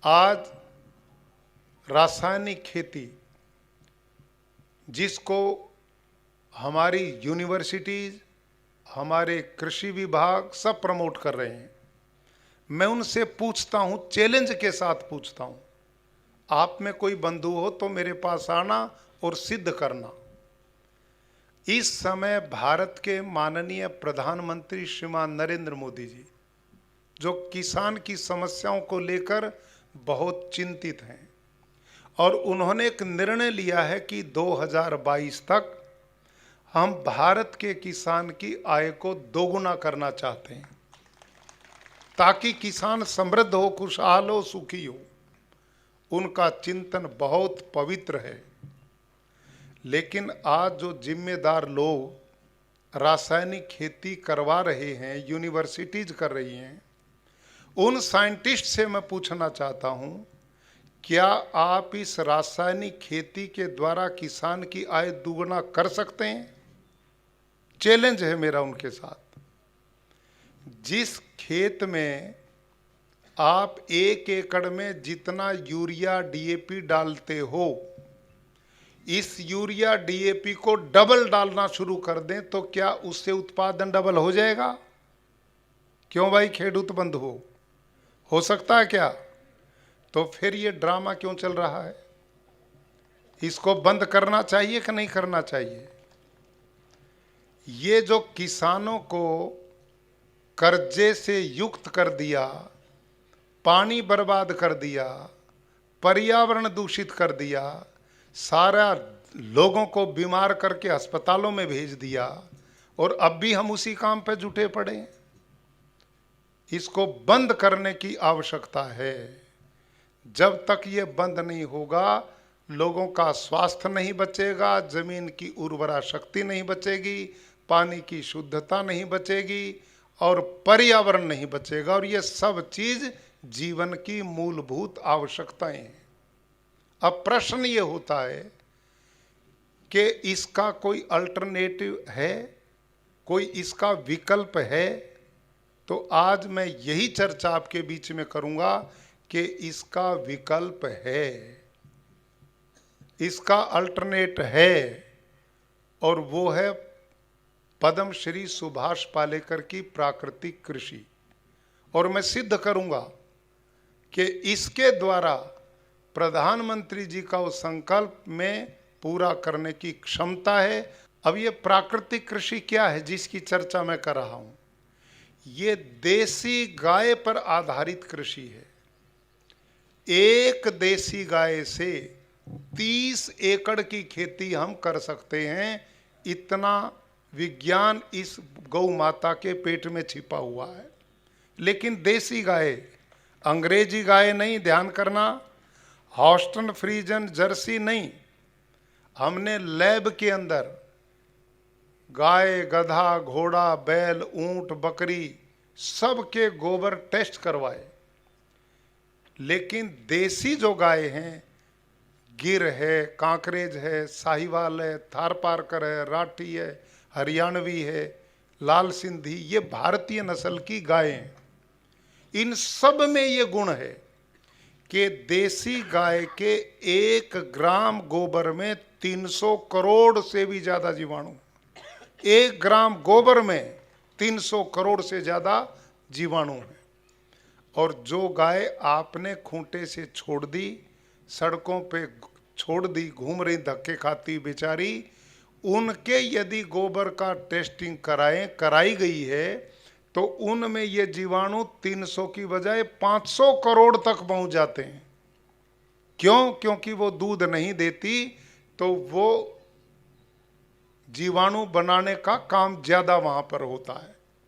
आज रासायनिक खेती जिसको हमारी यूनिवर्सिटीज, हमारे कृषि विभाग सब प्रमोट कर रहे हैं, मैं उनसे पूछता हूं, चैलेंज के साथ पूछता हूं, आप में कोई बंधु हो तो मेरे पास आना और सिद्ध करना। इस समय भारत के माननीय प्रधानमंत्री श्रीमान नरेंद्र मोदी जी, जो किसान की समस्याओं को लेकर बहुत चिंतित हैं, और उन्होंने एक निर्णय लिया है कि 2022 तक हम भारत के किसान की आय को दोगुना करना चाहते हैं, ताकि किसान समृद्ध हो, खुशहाल हो, सुखी हो। उनका चिंतन बहुत पवित्र है। लेकिन आज जो जिम्मेदार लोग रासायनिक खेती करवा रहे हैं, यूनिवर्सिटीज कर रही हैं, उन साइंटिस्ट से मैं पूछना चाहता हूं, क्या आप इस रासायनिक खेती के द्वारा किसान की आय दुगना कर सकते हैं? चैलेंज है मेरा उनके साथ। जिस खेत में आप 1 एकड़ में जितना यूरिया डीएपी डालते हो, इस यूरिया डीएपी को डबल डालना शुरू कर दें तो क्या उससे उत्पादन डबल हो जाएगा? क्यों भाई खेडूत बंद हो सकता है क्या? तो फिर ये ड्रामा क्यों चल रहा है? इसको बंद करना चाहिए कि नहीं करना चाहिए? ये जो किसानों को कर्जे से युक्त कर दिया, पानी बर्बाद कर दिया, पर्यावरण दूषित कर दिया, सारा लोगों को बीमार करके अस्पतालों में भेज दिया, और अब भी हम उसी काम पे जुटे पड़े हैं। इसको बंद करने की आवश्यकता है। जब तक ये बंद नहीं होगा, लोगों का स्वास्थ्य नहीं बचेगा, जमीन की उर्वरा शक्ति नहीं बचेगी, पानी की शुद्धता नहीं बचेगी, और पर्यावरण नहीं बचेगा। और ये सब चीज जीवन की मूलभूत आवश्यकताएं हैं। अब प्रश्न ये होता है कि इसका कोई अल्टरनेटिव है, कोई इसका विकल्प है? तो आज मैं यही चर्चा आपके बीच में करूंगा कि इसका विकल्प है, इसका अल्टरनेट है, और वो है पद्म श्री सुभाष पालेकर की प्राकृतिक कृषि। और मैं सिद्ध करूंगा कि इसके द्वारा प्रधानमंत्री जी का उस संकल्प में पूरा करने की क्षमता है। अब ये प्राकृतिक कृषि क्या है जिसकी चर्चा मैं कर रहा हूं? ये देसी गाय पर आधारित कृषि है। एक देसी गाय से 30 एकड़ की खेती हम कर सकते हैं। इतना विज्ञान इस गौ माता के पेट में छिपा हुआ है। लेकिन देसी गाय, अंग्रेजी गाय नहीं, ध्यान करना, हॉस्टन फ्रीजन जर्सी नहीं। हमने लैब के अंदर गाय, गधा, घोड़ा, बैल, ऊंट, बकरी सबके गोबर टेस्ट करवाए। लेकिन देसी जो गाय हैं, गिर है, कांकरेज है, साहिवाल है, थारपारकर है, राठी है, हरियाणवी है, लाल सिंधी, ये भारतीय नस्ल की गायें हैं। इन सब में ये गुण है कि देसी गाय के 1 ग्राम गोबर में 300 करोड़ से भी ज्यादा जीवाणु। 1 ग्राम गोबर में 300 करोड़ से ज्यादा जीवाणु है। और जो गाय आपने खूंटे से छोड़ दी, सड़कों पे छोड़ दी, घूम रही, धक्के खाती बेचारी, उनके यदि गोबर का टेस्टिंग कराई गई है तो उनमें ये जीवाणु 300 की बजाय 500 करोड़ तक पहुंच जाते हैं। क्यों? क्योंकि वो दूध नहीं देती, तो वो जीवाणु बनाने का काम ज्यादा वहां पर होता है।